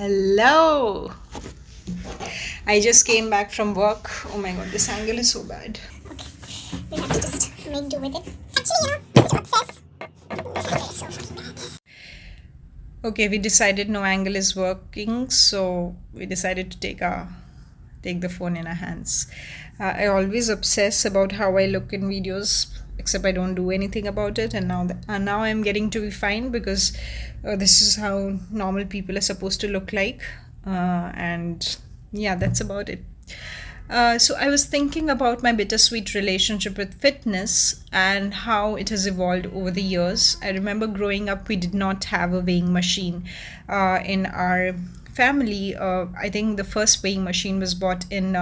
Hello. I just came back from work. Oh my god, this angle is so bad. We have to just make do with it. Actually, Mr. Obsess. This angle is so fucking bad. Okay, we decided no angle is working, so we decided to take the phone in our hands. I always obsess about how I look in videos, except I don't do anything about it. And now I'm getting to be fine because this is how normal people are supposed to look like. And yeah, that's about it. So I was thinking about my bittersweet relationship with fitness and how it has evolved over the years. I remember growing up, we did not have a weighing machine in our family. I think the first weighing machine was bought in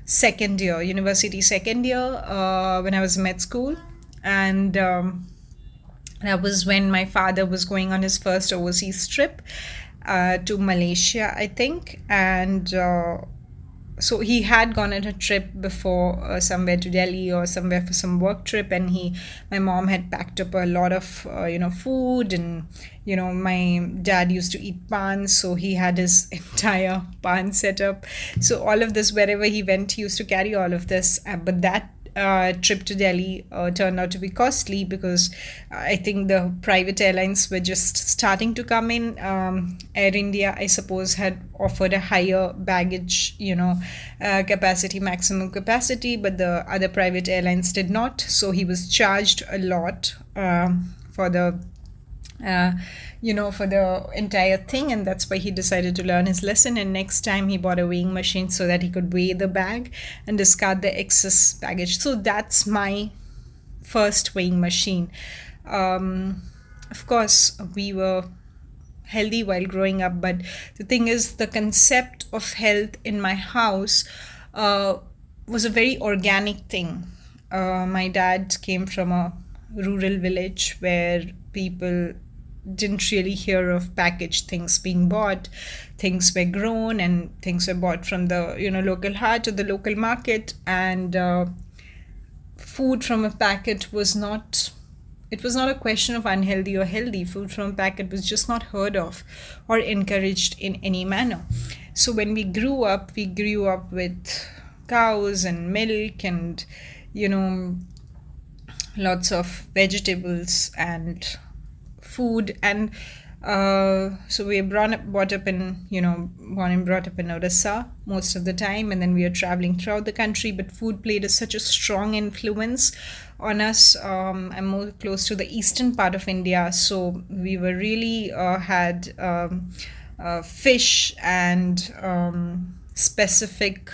second year, university second year, when I was in med school, and that was when my father was going on his first overseas trip to Malaysia, I think, and so he had gone on a trip before somewhere to Delhi or somewhere for some work trip, and my mom had packed up a lot of food, and my dad used to eat pan, so he had his entire pan set up. So all of this, wherever he went, he used to carry all of this, but that trip to Delhi turned out to be costly because I think the private airlines were just starting to come in. Air India, I suppose, had offered a higher baggage, capacity, maximum capacity, but the other private airlines did not. So he was charged a lot for the for the entire thing, and that's why he decided to learn his lesson. And next time he bought a weighing machine so that he could weigh the bag and discard the excess baggage. So that's my first weighing machine. Of course, we were healthy while growing up, but the thing is, the concept of health in my house was a very organic thing. My dad came from a rural village where people didn't really hear of packaged things being bought. Things were grown and things were bought from the local hut or the local market, and food from a packet was not, it was not a question of unhealthy or healthy. Food from a packet was just not heard of or encouraged in any manner. So when we grew up with cows and milk and lots of vegetables and food, and so we were brought up in born and brought up in Odisha most of the time, and then we were traveling throughout the country, but food played such a strong influence on us. I'm more close to the eastern part of India, so we were really had fish and specific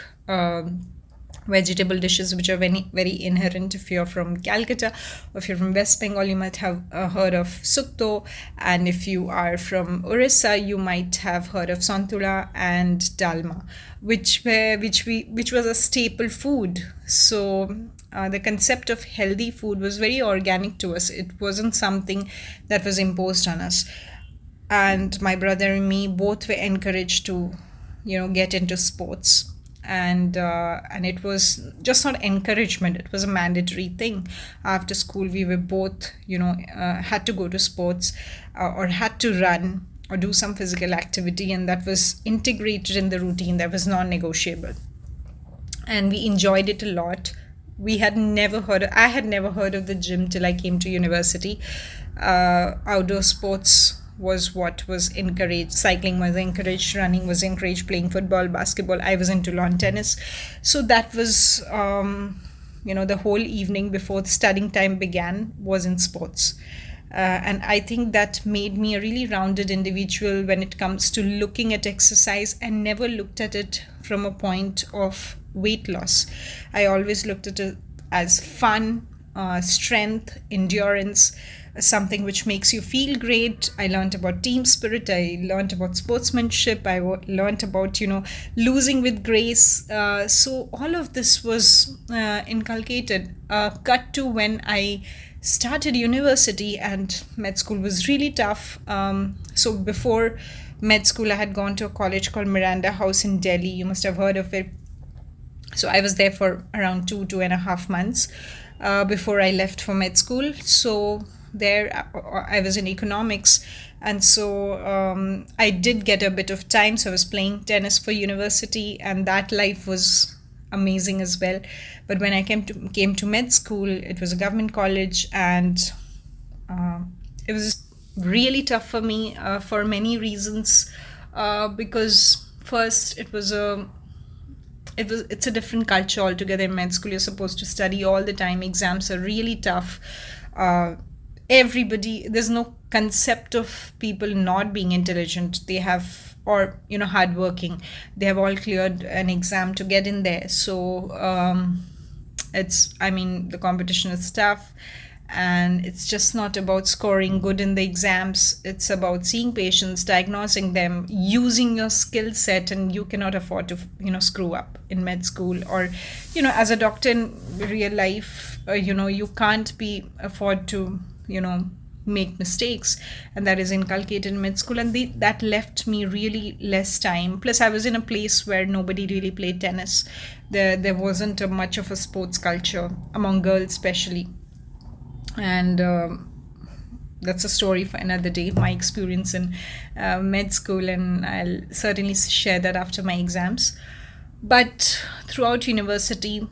vegetable dishes which are very, very inherent. If you're from Calcutta or if you're from West Bengal, you might have heard of sukto, and if you are from Orissa, you might have heard of santula and dalma, which was a staple food. So the concept of healthy food was very organic to us. It wasn't something that was imposed on us. And my brother and me both were encouraged to get into sports, and it was just not encouragement, it was a mandatory thing. After school, we were both had to go to sports, or had to run or do some physical activity, and that was integrated in the routine, that was non-negotiable, and we enjoyed it a lot. I had never heard of the gym till I came to university. Outdoor sports was what was encouraged. Cycling was encouraged, running was encouraged, playing football, basketball. I was into lawn tennis. So that was, the whole evening before the studying time began was in sports. And I think that made me a really rounded individual when it comes to looking at exercise, and never looked at it from a point of weight loss. I always looked at it as fun, strength, endurance, something which makes you feel great. I learned about team spirit. I learned about sportsmanship. I learned about, losing with grace. So all of this was inculcated. Cut to when I started university, and med school was really tough. So before med school, I had gone to a college called Miranda House in Delhi. You must have heard of it. So I was there for around 2.5 months before I left for med school. So there I was in economics, And so I did get a bit of time. So I was playing tennis for university, and that life was amazing as well. But when I came to med school, it was a government college, and it was really tough for me for many reasons. Because first, it's a different culture altogether. In med school, you're supposed to study all the time. Exams are really tough. There's no concept of people not being intelligent. They have, or hardworking. They have all cleared an exam to get in there. So the competition is tough, and it's just not about scoring good in the exams. It's about seeing patients, diagnosing them, using your skill set, and you cannot afford to screw up in med school, or as a doctor in real life. You can't afford to make mistakes, and that is inculcated in med school. And that left me really less time. Plus, I was in a place where nobody really played tennis. There wasn't much of a sports culture among girls especially. And that's a story for another day, my experience in med school, and I'll certainly share that after my exams. But throughout university,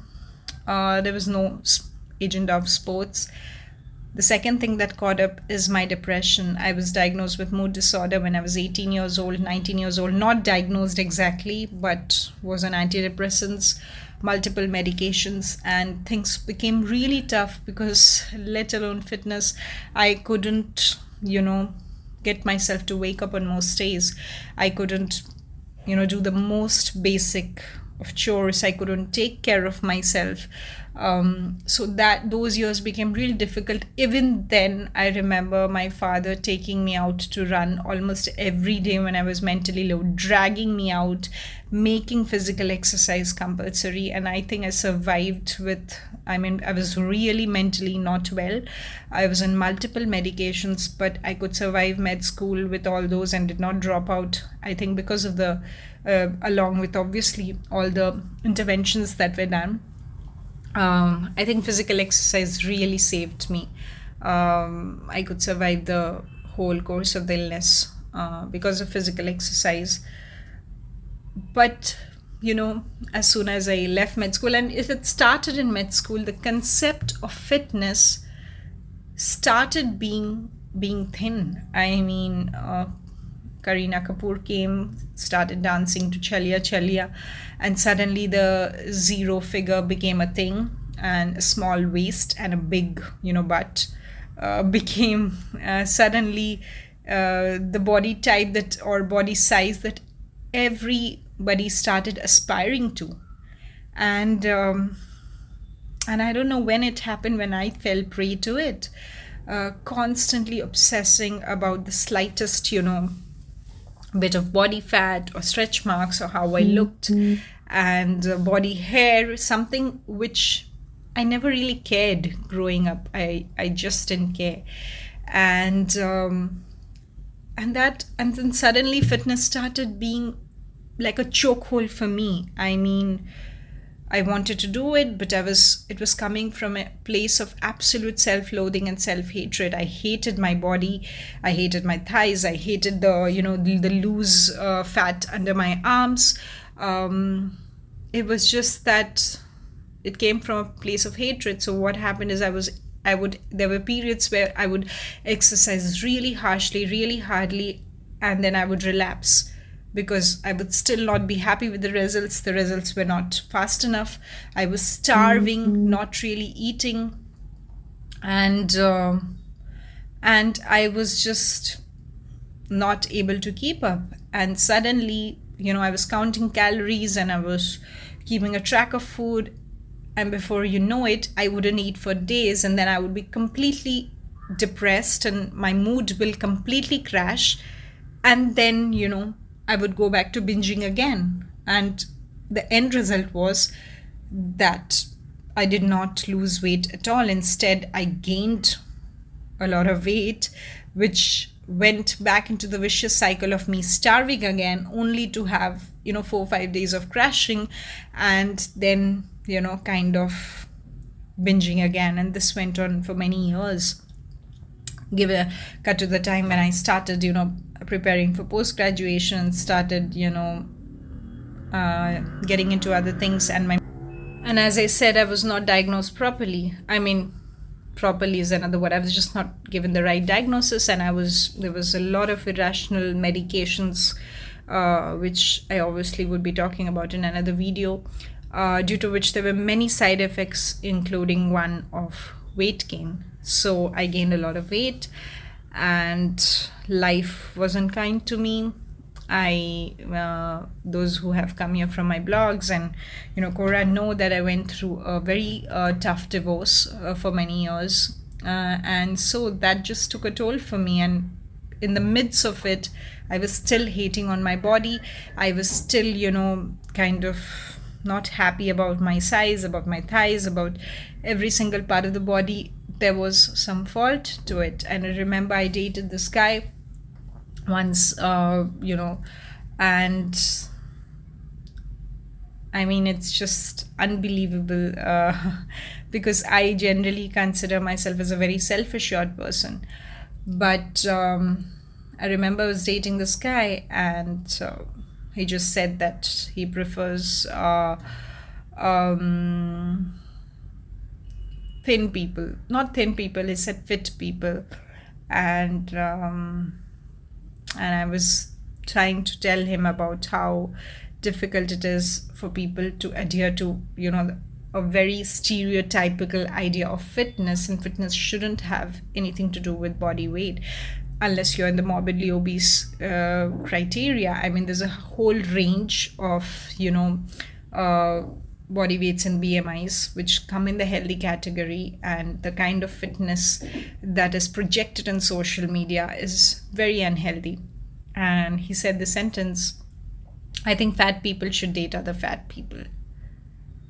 there was no agenda of sports. The second thing that caught up is my depression. I was diagnosed with mood disorder when I was 18 years old, 19 years old. Not diagnosed exactly, but was on antidepressants, multiple medications, and things became really tough because, let alone fitness, I couldn't, get myself to wake up on most days. I couldn't, do the most basic of chores. I couldn't take care of myself. So that those years became really difficult. Even then, I remember my father taking me out to run almost every day when I was mentally low, dragging me out, making physical exercise compulsory. And I think I survived I was really mentally not well. I was on multiple medications, but I could survive med school with all those and did not drop out. I think because of along with obviously all the interventions that were done. I think physical exercise really saved me. I could survive the whole course of the illness because of physical exercise. But, as soon as I left med school, and it started in med school, the concept of fitness started being thin. I mean, Kareena Kapoor came, started dancing to Chaliya Chaliya, and suddenly the zero figure became a thing, and a small waist and a big, butt became suddenly the body type or body size that everybody started aspiring to. And I don't know when it happened, when I fell prey to it, constantly obsessing about the slightest, bit of body fat or stretch marks or how I looked, and body hair, something which I never really cared growing up. I just didn't care. And then suddenly fitness started being like a chokehold for me. I mean, I wanted to do it, but it was coming from a place of absolute self-loathing and self-hatred. I hated my body. I hated my thighs. I hated the loose fat under my arms. It was just that it came from a place of hatred. So what happened is there were periods where I would exercise really harshly, really hardly, and then I would relapse, because I would still not be happy with the results. The results were not fast enough. I was starving, not really eating. And I was just not able to keep up. And suddenly, I was counting calories and I was keeping a track of food. And before you know it, I wouldn't eat for days. And then I would be completely depressed and my mood will completely crash. And then, I would go back to binging again. And the end result was that I did not lose weight at all. Instead, I gained a lot of weight, which went back into the vicious cycle of me starving again, only to have, 4 or 5 days of crashing and then, kind of binging again. And this went on for many years. give a cut to the time when I started, preparing for post-graduation, started, getting into other things, and as I said, I was not diagnosed properly. I mean, properly is another word. I was just not given the right diagnosis, and there was a lot of irrational medications, which I obviously would be talking about in another video, due to which there were many side effects, including one of weight gain. So I gained a lot of weight, and life wasn't kind to me. Those who have come here from my blogs and Quora know that I went through a very tough divorce for many years, and so that just took a toll for me. And in the midst of it, I was still hating on my body. I was still kind of not happy about my size, about my thighs, about every single part of the body. There was some fault to it. And I remember I dated this guy once, and I mean, it's just unbelievable, because I generally consider myself as a very self-assured person. But I remember I was dating this guy, and he just said that he prefers thin people. Not thin people, he said fit people. And I was trying to tell him about how difficult it is for people to adhere to, a very stereotypical idea of fitness, and fitness shouldn't have anything to do with body weight unless you're in the morbidly obese criteria. I mean, there's a whole range of, body weights and BMIs which come in the healthy category, and the kind of fitness that is projected on social media is very unhealthy. And he said the sentence, "I think fat people should date other fat people."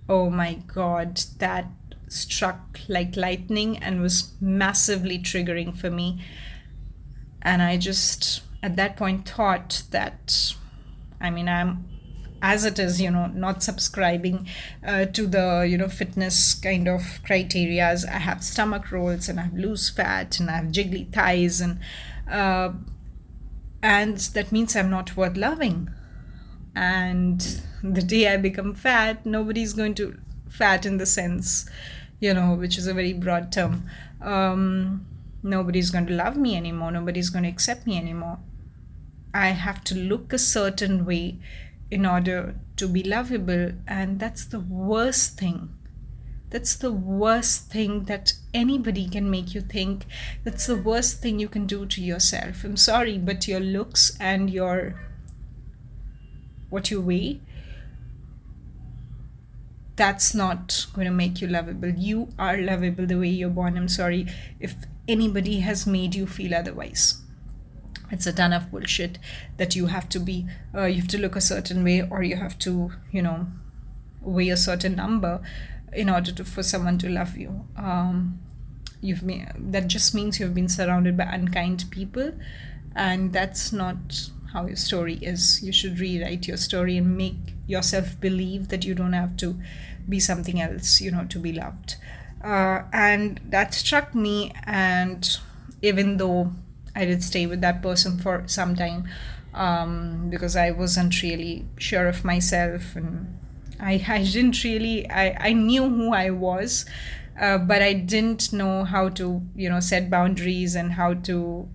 Oh my God, that struck like lightning and was massively triggering for me. And I just at that point thought that, I mean, I'm, as it is, not subscribing to the, fitness kind of criterias. I have stomach rolls, and I have loose fat, and I have jiggly thighs, and that means I'm not worth loving. And the day I become fat, nobody's going to, fat in the sense, which is a very broad term, nobody's going to love me anymore. Nobody's going to accept me anymore. I have to look a certain way in order to be lovable, and that's the worst thing. That's the worst thing that anybody can make you think. That's the worst thing you can do to yourself. I'm sorry, but your looks and what you weigh, that's not going to make you lovable. You are lovable the way you're born. I'm sorry if anybody has made you feel otherwise. It's a ton of bullshit that you have to be, you have to look a certain way, or you have to, weigh a certain number in order for someone to love you. That just means you've been surrounded by unkind people, and that's not how your story is. You should rewrite your story and make yourself believe that you don't have to be something else, to be loved. And that struck me, and even though I did stay with that person for some time, because I wasn't really sure of myself, and I didn't really, I knew who I was, but I didn't know how to, set boundaries, and how to,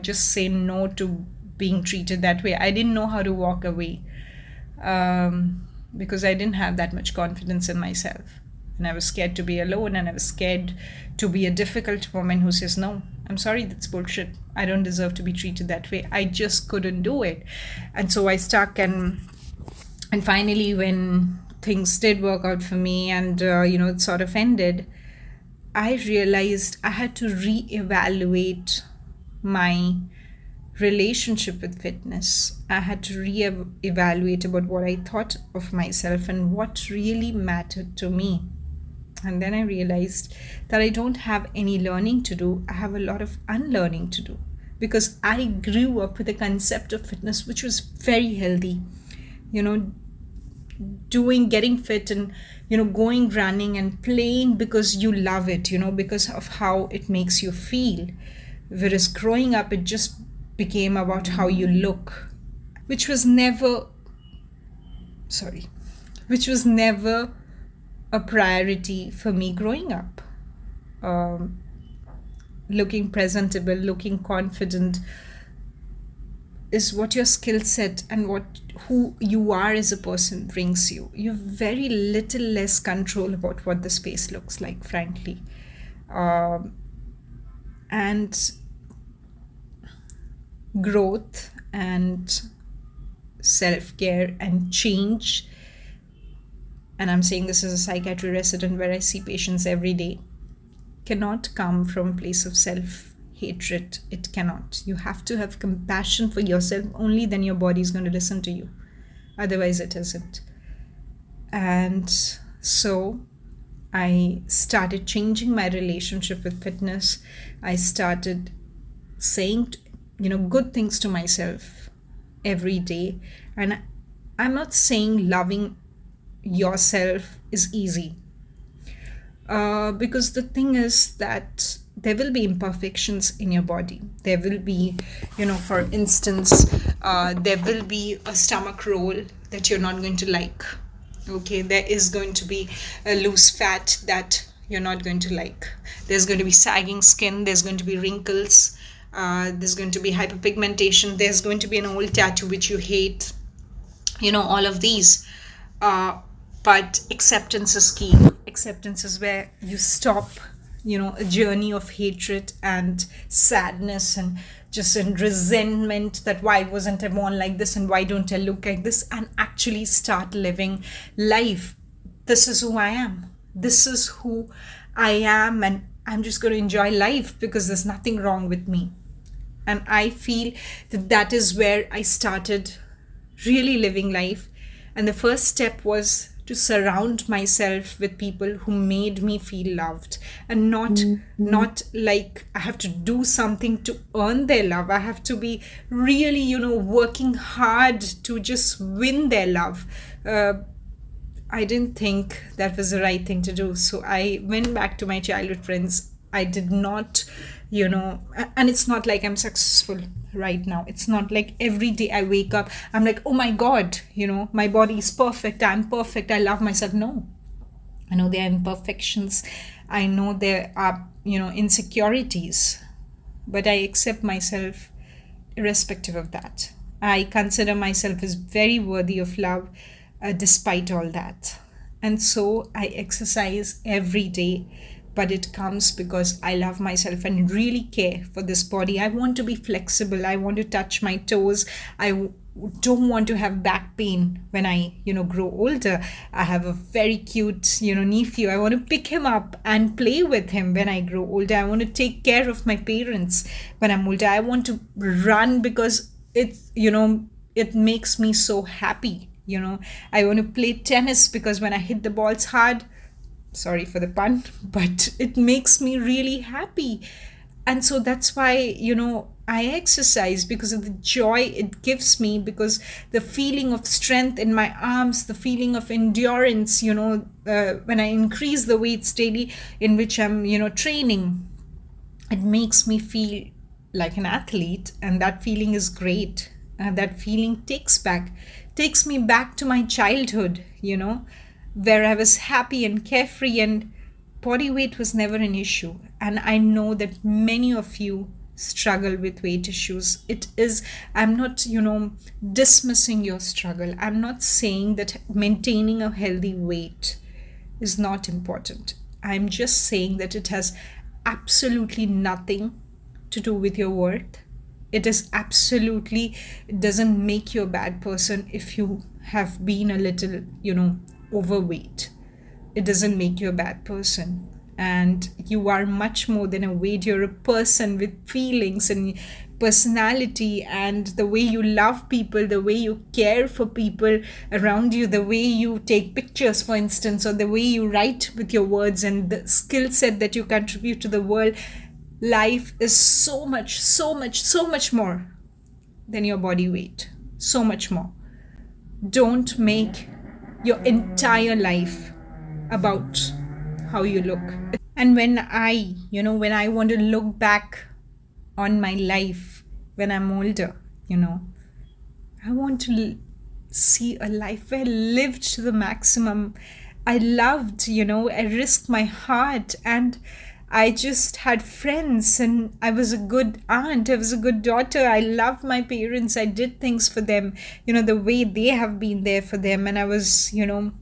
just say no to being treated that way. I didn't know how to walk away, because I didn't have that much confidence in myself. And I was scared to be alone, and I was scared to be a difficult woman who says, no, I'm sorry, that's bullshit. I don't deserve to be treated that way. I just couldn't do it. And so I stuck, and finally when things did work out for me, and, it sort of ended, I realized I had to reevaluate my relationship with fitness. I had to reevaluate about what I thought of myself and what really mattered to me. And then I realized that I don't have any learning to do. I have a lot of unlearning to do, because I grew up with a concept of fitness which was very healthy. getting fit and, going running and playing because you love it, because of how it makes you feel. Whereas growing up, it just became about how you look, which was never, which was never a priority for me growing up. Looking presentable, looking confident is what your skill set and who you are as a person brings you. You have very little less control about what the space looks like, frankly. And growth and self-care and change, and I'm saying this as a psychiatry resident where I see patients every day, cannot come from a place of self-hatred. It cannot. You have to have compassion for yourself. Only then your body is going to listen to you. Otherwise it isn't. And so I started changing my relationship with fitness. I started saying, good things to myself every day. And I'm not saying loving yourself is easy. Because the thing is that there will be imperfections in your body. There will be, for instance, there will be a stomach roll that you're not going to like. Okay, there is going to be a loose fat that you're not going to like. There's going to be sagging skin. There's going to be wrinkles. There's going to be hyperpigmentation. There's going to be an old tattoo which you hate. All of these. But acceptance is key. Acceptance is where you stop, a journey of hatred and sadness and just in resentment that why wasn't I born like this and why don't I look like this, and actually start living life. This is who I am. This is who I am, and I'm just going to enjoy life because there's nothing wrong with me. And I feel that is where I started really living life. And the first step was to surround myself with people who made me feel loved, and not like I have to do something to earn their love. I have to be really, working hard to just win their love. I didn't think that was the right thing to do. So I went back to my childhood friends. I did not, and it's not like I'm successful right now. It's not like every day I wake up, I'm like, oh my God, my body is perfect. I'm perfect. I love myself. No, I know there are imperfections. I know there are, insecurities, but I accept myself irrespective of that. I consider myself as very worthy of love, despite all that. And so I exercise every day, but it comes because I love myself and really care for this body. I want to be flexible. I want to touch my toes. I don't want to have back pain when I, grow older. I have a very cute, nephew. I want to pick him up and play with him when I grow older. I want to take care of my parents when I'm older. I want to run because it makes me so happy. I want to play tennis because when I hit the balls hard, sorry for the pun, but it makes me really happy. And so that's why, I exercise, because of the joy it gives me, because the feeling of strength in my arms, the feeling of endurance, when I increase the weights daily in which I'm, training, it makes me feel like an athlete. And that feeling is great. That feeling takes me back to my childhood, where I was happy and carefree and body weight was never an issue. And I know that many of you struggle with weight issues. I'm not, dismissing your struggle. I'm not saying that maintaining a healthy weight is not important. I'm just saying that it has absolutely nothing to do with your worth. It doesn't make you a bad person if you have been a little, overweight. It doesn't make you a bad person. And you are much more than a weight. You're a person with feelings and personality, and the way you love people, the way you care for people around you, the way you take pictures, for instance, or the way you write with your words, and the skill set that you contribute to the world. Life is so much more than your body weight. So much more. Don't make your entire life about how you look. And when I want to look back on my life when I'm older, I want to see a life where I lived to the maximum. I loved, I risked my heart, and I just had friends, and I was a good aunt. I was a good daughter. I loved my parents. I did things for them, the way they have been there for them. And I was, and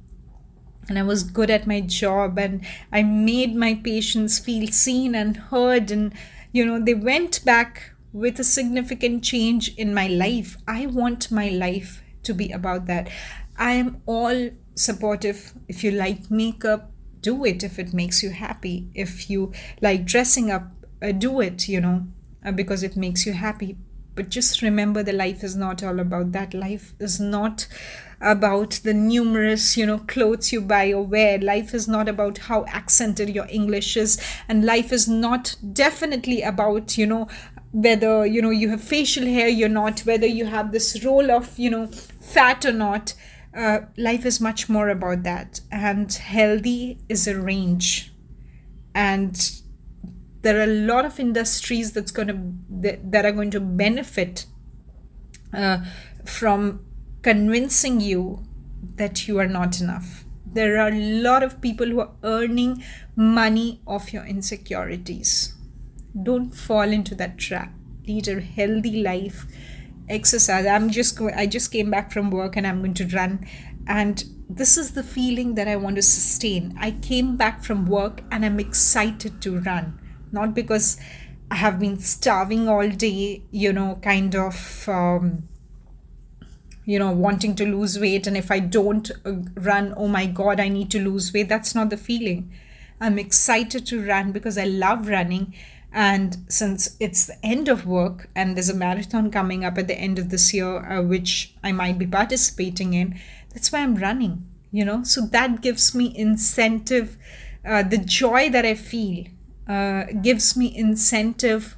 I was good at my job, and I made my patients feel seen and heard, and they went back with a significant change in my life. I want my life to be about that. I am all supportive. If you like makeup, do it if it makes you happy. If you like dressing up, do it, because it makes you happy. But just remember, the life is not all about that. Life is not about the numerous, clothes you buy or wear. Life is not about how accented your English is. And life is not definitely about, whether, you have facial hair, you're not, whether you have this roll of, fat or not. Life is much more about that. And healthy is a range. And there are a lot of industries that are going to benefit from convincing you that you are not enough. There are a lot of people who are earning money off your insecurities. Don't fall into that trap. Lead a healthy life. Exercise. I just came back from work, and I'm going to run. And this is the feeling that I want to sustain. I came back from work and I'm excited to run. Not because I have been starving all day, kind of, wanting to lose weight. And if I don't run, oh my God, I need to lose weight. That's not the feeling. I'm excited to run because I love running. And since it's the end of work and there's a marathon coming up at the end of this year, which I might be participating in, that's why I'm running, So that gives me incentive. The joy that I feel gives me incentive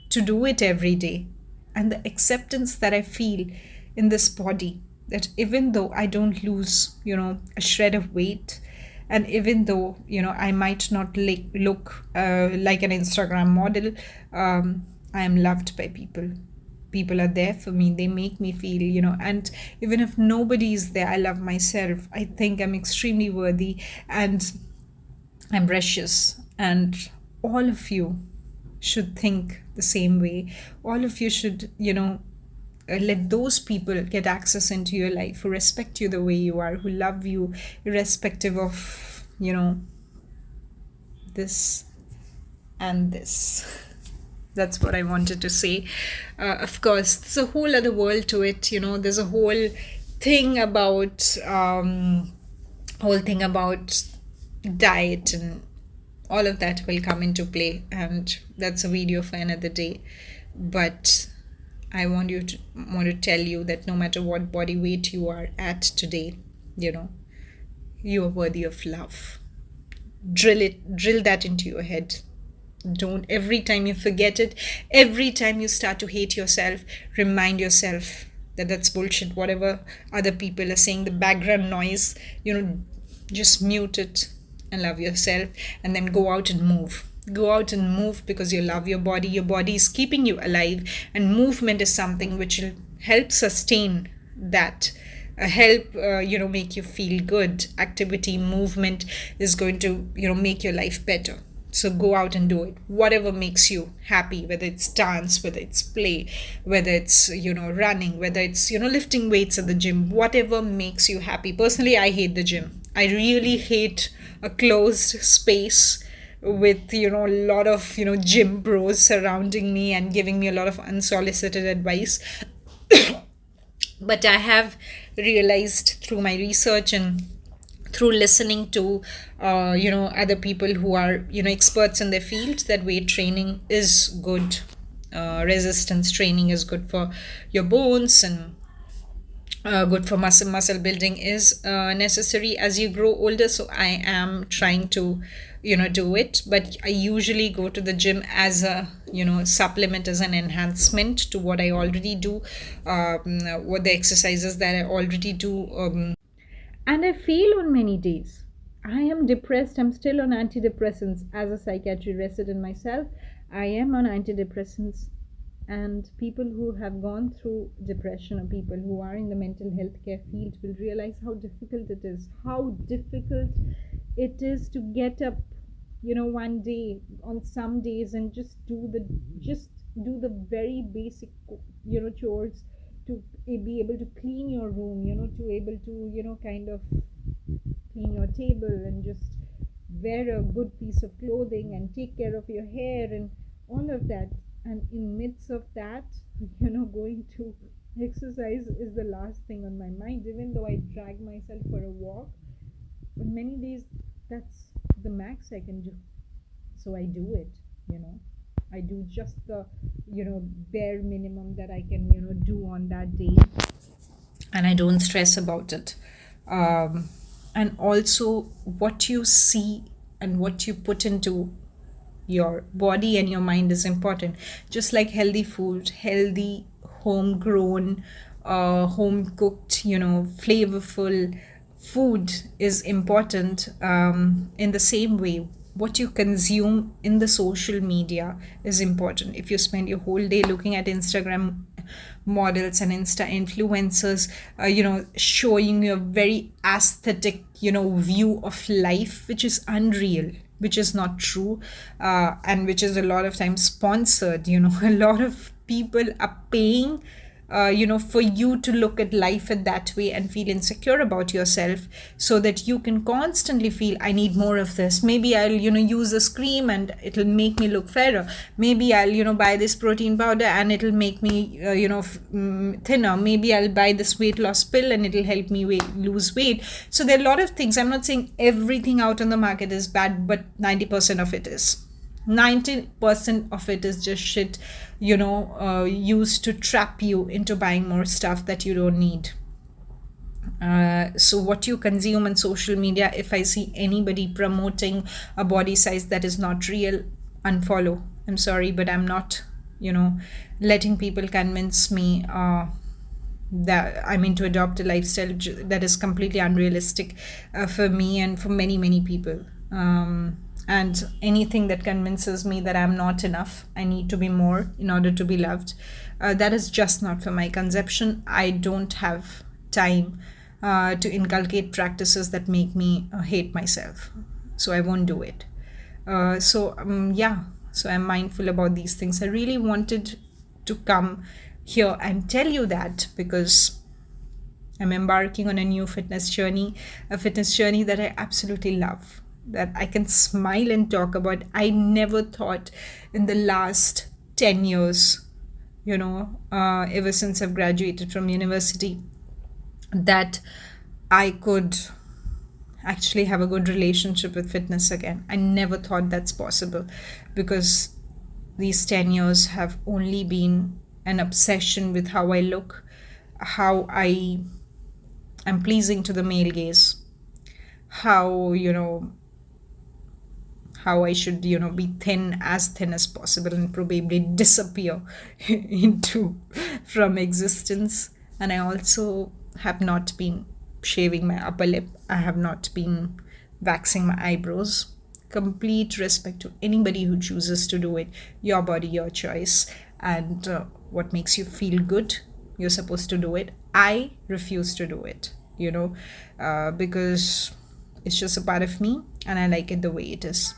to do it every day. And the acceptance that I feel in this body, that even though I don't lose, a shred of weight, and even though, I might not look like an Instagram model, I am loved by people. People are there for me. They make me feel, and even if nobody is there, I love myself. I think I'm extremely worthy and I'm precious. And all of you should think the same way. All of you should, let those people get access into your life who respect you the way you are, who love you irrespective of, this and this. That's what I wanted to say. Of course, there's a whole other world to it. There's a whole thing about diet, and all of that will come into play. And that's a video for another day. But I want to tell you that no matter what body weight you are at today, you are worthy of love. Drill that into your head. Don't, every time you forget it, every time you start to hate yourself, remind yourself that that's bullshit. Whatever other people are saying, the background noise, just mute it and love yourself, and then go out and move. Go out and move because you love your body. Your body is keeping you alive, and movement is something which will help sustain that, help make you feel good. Activity, movement is going to make your life better. So go out and do it. Whatever makes you happy, whether it's dance, whether it's play, whether it's running, whether it's lifting weights at the gym, whatever makes you happy. Personally, I hate the gym. I really hate a closed space with a lot of gym bros surrounding me and giving me a lot of unsolicited advice. But I have realized through my research and through listening to other people who are experts in their field, that weight training is good. Resistance training is good for your bones, and good for muscle building is necessary as you grow older. So I am trying to do it, but I usually go to the gym as a supplement, as an enhancement to what I already do, what the exercises that I already do, And I fail on many days. I am depressed. I'm still on antidepressants. As a psychiatry resident myself, I am on antidepressants. And people who have gone through depression, or people who are in the mental health care field, will realize how difficult it is. How difficult it is to get up, one day, on some days, and just do the very basic, chores, to be able to clean your room, to able to, kind of clean your table, and just wear a good piece of clothing, and take care of your hair, and all of that. And in midst of that, going to exercise is the last thing on my mind, even though I drag myself for a walk. On many days, that's the max I can do. So I do it. I do just the, bare minimum that I can, do on that day, and I don't stress about it. And also, what you see and what you put into your body and your mind is important. Just like healthy food, healthy, homegrown, home cooked, flavorful food is important. In the same way, what you consume in the social media is important. If you spend your whole day looking at Instagram models and Insta influencers, showing you a very aesthetic, view of life, which is unreal, which is not true, and which is a lot of times sponsored. A lot of people are paying, for you to look at life in that way and feel insecure about yourself, so that you can constantly feel, I need more of this. Maybe I'll, use this cream and it'll make me look fairer. Maybe I'll, buy this protein powder and it'll make me, thinner. Maybe I'll buy this weight loss pill and it'll help me lose weight. So there are a lot of things. I'm not saying everything out on the market is bad, but 90% of it is. 90% of it is just shit, used to trap you into buying more stuff that you don't need. So what you consume on social media, if I see anybody promoting a body size that is not real, unfollow. I'm sorry, but I'm not, letting people convince me that I mean to adopt a lifestyle that is completely unrealistic for me and for many, many people. And anything that convinces me that I'm not enough, I need to be more in order to be loved, that is just not for my conception. I don't have time to inculcate practices that make me hate myself. So I won't do it. So I'm mindful about these things. I really wanted to come here and tell you that, because I'm embarking on a new fitness journey, a fitness journey that I absolutely love, that I can smile and talk about. I never thought in the last 10 years, ever since I've graduated from university, that I could actually have a good relationship with fitness again. I never thought that's possible, because these 10 years have only been an obsession with how I look, how I am pleasing to the male gaze, how, how I should, be thin as possible and probably disappear from existence. And I also have not been shaving my upper lip. I have not been waxing my eyebrows. Complete respect to anybody who chooses to do it. Your body, your choice. And what makes you feel good, you're supposed to do it. I refuse to do it, because it's just a part of me and I like it the way it is.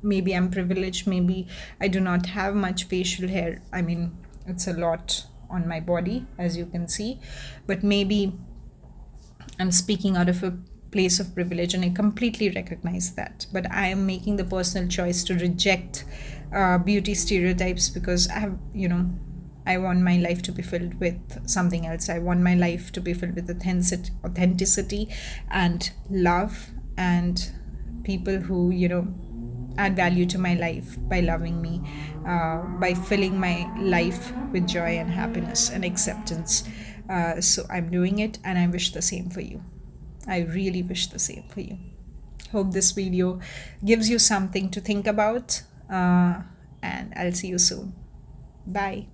Maybe I'm privileged, maybe I do not have much facial hair. I mean, it's a lot on my body, as you can see, but maybe I'm speaking out of a place of privilege, and I completely recognize that. But I am making the personal choice to reject beauty stereotypes, because I have, I want my life to be filled with something else. I want my life to be filled with authenticity and love, and people who, add value to my life by loving me, by filling my life with joy and happiness and acceptance. So I'm doing it, and I wish the same for you. I really wish the same for you. Hope this video gives you something to think about, and I'll see you soon. Bye.